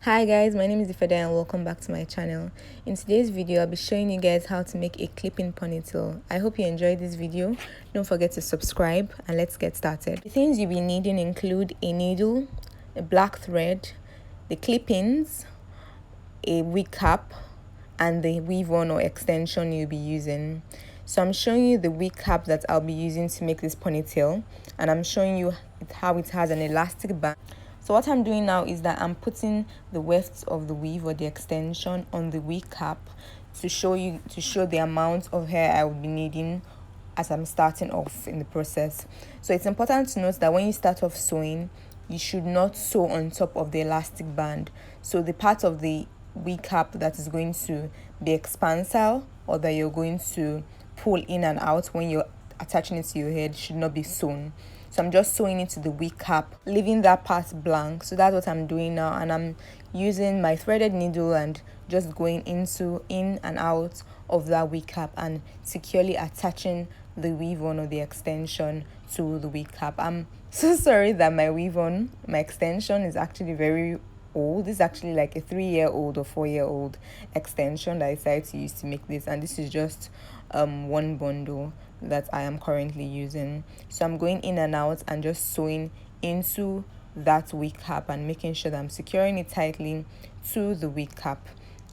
Hi guys, my name is Ifedayo and welcome back to my channel. In today's video, I'll be showing you guys how to make a clip-in ponytail. I hope you enjoyed this video. Don't forget to subscribe and let's get started. The things you'll be needing include a needle, a black thread, the clip-ins, a wig cap, and the weave-on or extension you'll be using. So I'm showing you the wig cap that I'll be using to make this ponytail, and I'm showing you how it has an elastic band. So what I'm doing now is that I'm putting the weft of the weave or the extension on the wig cap to show the amount of hair I will be needing as I'm starting off in the process. So it's important to note that when you start off sewing, you should not sew on top of the elastic band. So the part of the wig cap that is going to be expansile or that you're going to pull in and out when you're attaching it to your head should not be sewn. So I'm just sewing into the wig cap, leaving that part blank. So that's what I'm doing now, and I'm using my threaded needle and just going in and out of that wig cap and securely attaching the weave on or the extension to the wig cap. I'm so sorry that my extension is actually very old. This is actually like a 3-year-old or 4-year-old extension that I decided to use to make this, and this is just one bundle that I am currently using. So I'm going in and out and just sewing into that wig cap and making sure that I'm securing it tightly to the wig cap.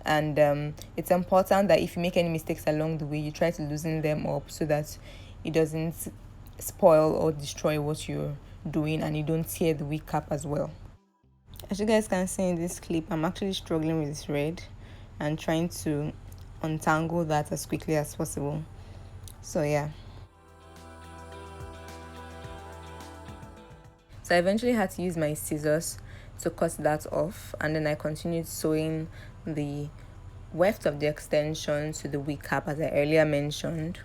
And it's important that if you make any mistakes along the way, you try to loosen them up so that it doesn't spoil or destroy what you're doing, and you don't tear the wig cap as well. As you guys can see in this clip, I'm actually struggling with this thread and trying to untangle that as quickly as possible. So yeah. So I eventually had to use my scissors to cut that off, and then I continued sewing the weft of the extension to the wig cap as I earlier mentioned.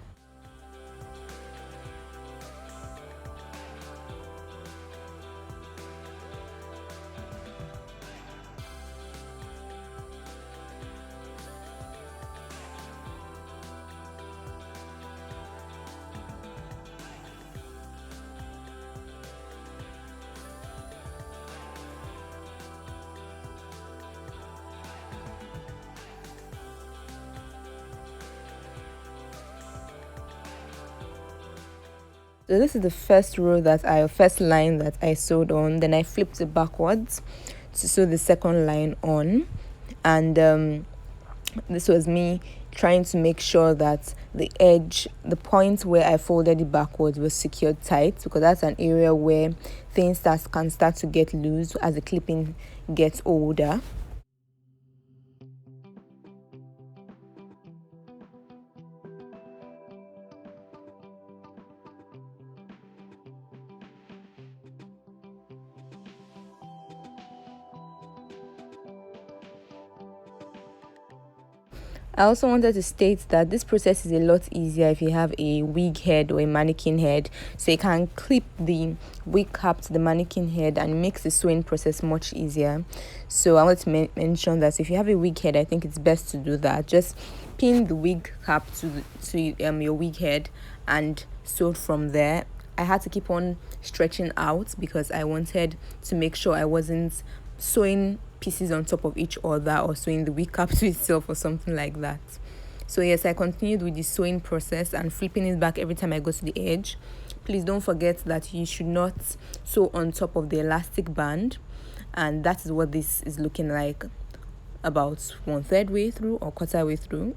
So this is the first line that I sewed on. Then I flipped it backwards to sew the second line on, and this was me trying to make sure that the point where I folded it backwards was secured tight, because that's an area where things can start to get loose as the clipping gets older. I also wanted to state that this process is a lot easier if you have a wig head or a mannequin head, so you can clip the wig cap to the mannequin head and it makes the sewing process much easier. So I want to mention that if you have a wig head, I think it's best to do that. Just pin the wig cap to your wig head and sew from there. I had to keep on stretching out because I wanted to make sure I wasn't sewing pieces on top of each other or sewing the wig cap to itself or something like that. So yes, I continued with the sewing process and flipping it back every time I go to the edge. Please don't forget that you should not sew on top of the elastic band, and that is what this is looking like about 1/3 way through or quarter way through.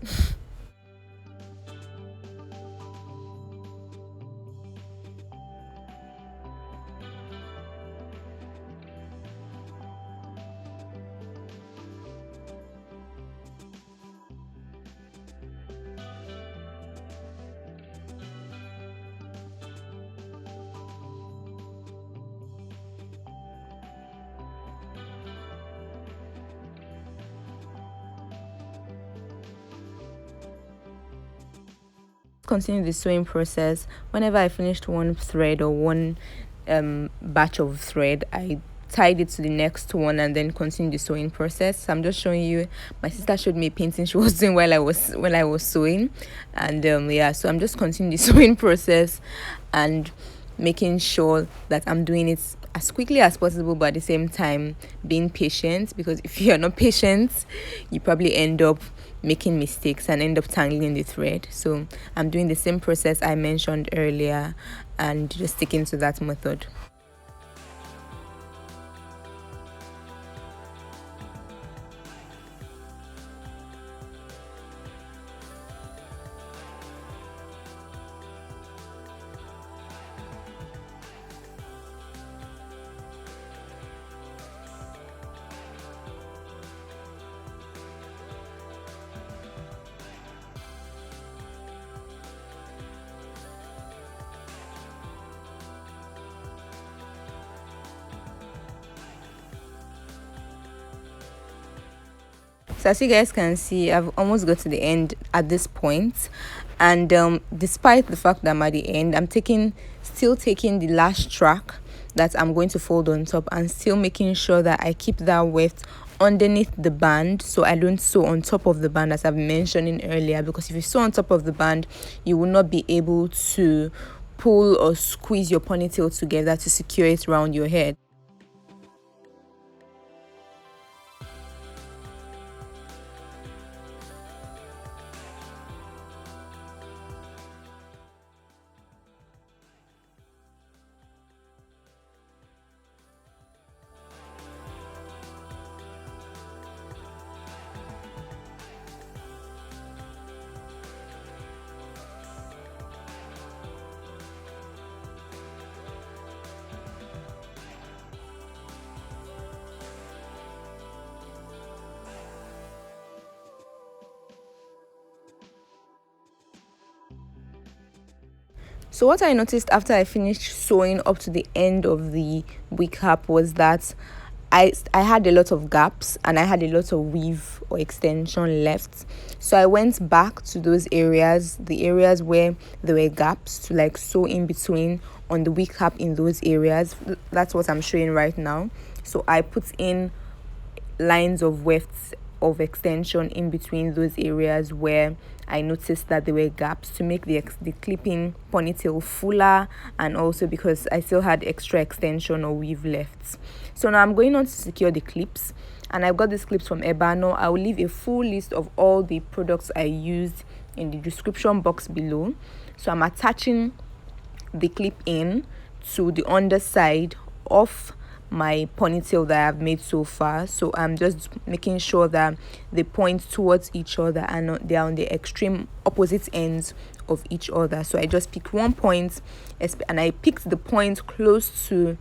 Continue the sewing process. Whenever I finished one thread or one batch of thread, I tied it to the next one and then continue the sewing process. So I'm just showing you. My sister showed me a painting she was doing while I was sewing, and yeah, so I'm just continuing the sewing process and making sure that I'm doing it as quickly as possible, but at the same time being patient, because if you're not patient, you probably end up making mistakes and end up tangling the thread. So I'm doing the same process I mentioned earlier and just sticking to that method. So as you guys can see, I've almost got to the end at this point, and despite the fact that I'm at the end, I'm still taking the last track that I'm going to fold on top, and still making sure that I keep that width underneath the band, so I don't sew on top of the band, as I've mentioned earlier, because if you sew on top of the band, you will not be able to pull or squeeze your ponytail together to secure it around your head. So what I noticed after I finished sewing up to the end of the wig cap was that I had a lot of gaps and I had a lot of weave or extension left. So I went back to those areas, the areas where there were gaps, to like sew in between on the wig cap in those areas. That's what I'm showing right now. So I put in lines of wefts of extension in between those areas where I noticed that there were gaps, to make the clipping ponytail fuller, and also because I still had extra extension or weave left. So now I'm going on to secure the clips, and I've got these clips from Ebeano. I will leave a full list of all the products I used in the description box below. So I'm attaching the clip in to the underside of my ponytail that I've made so far. So I'm just making sure that they point towards each other and they're on the extreme opposite ends of each other. So I just pick one point, and I picked the point close to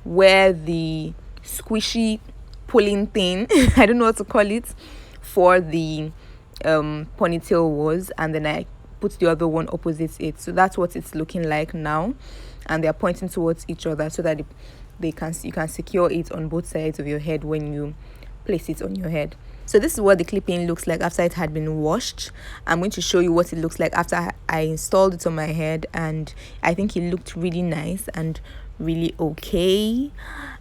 where the squishy pulling thing I don't know what to call it for the ponytail was, and then I put the other one opposite it. So that's what it's looking like now, and they're pointing towards each other so that you can secure it on both sides of your head when you place it on your head. So this is what the clipping looks like after it had been washed. I'm going to show you what it looks like after I installed it on my head, and I think it looked really nice and really okay.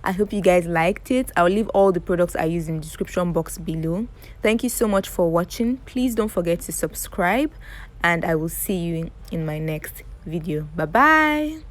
I hope you guys liked it. I'll leave all the products I use in the description box below. Thank you so much for watching. Please don't forget to subscribe, and I will see you in my next video. Bye bye.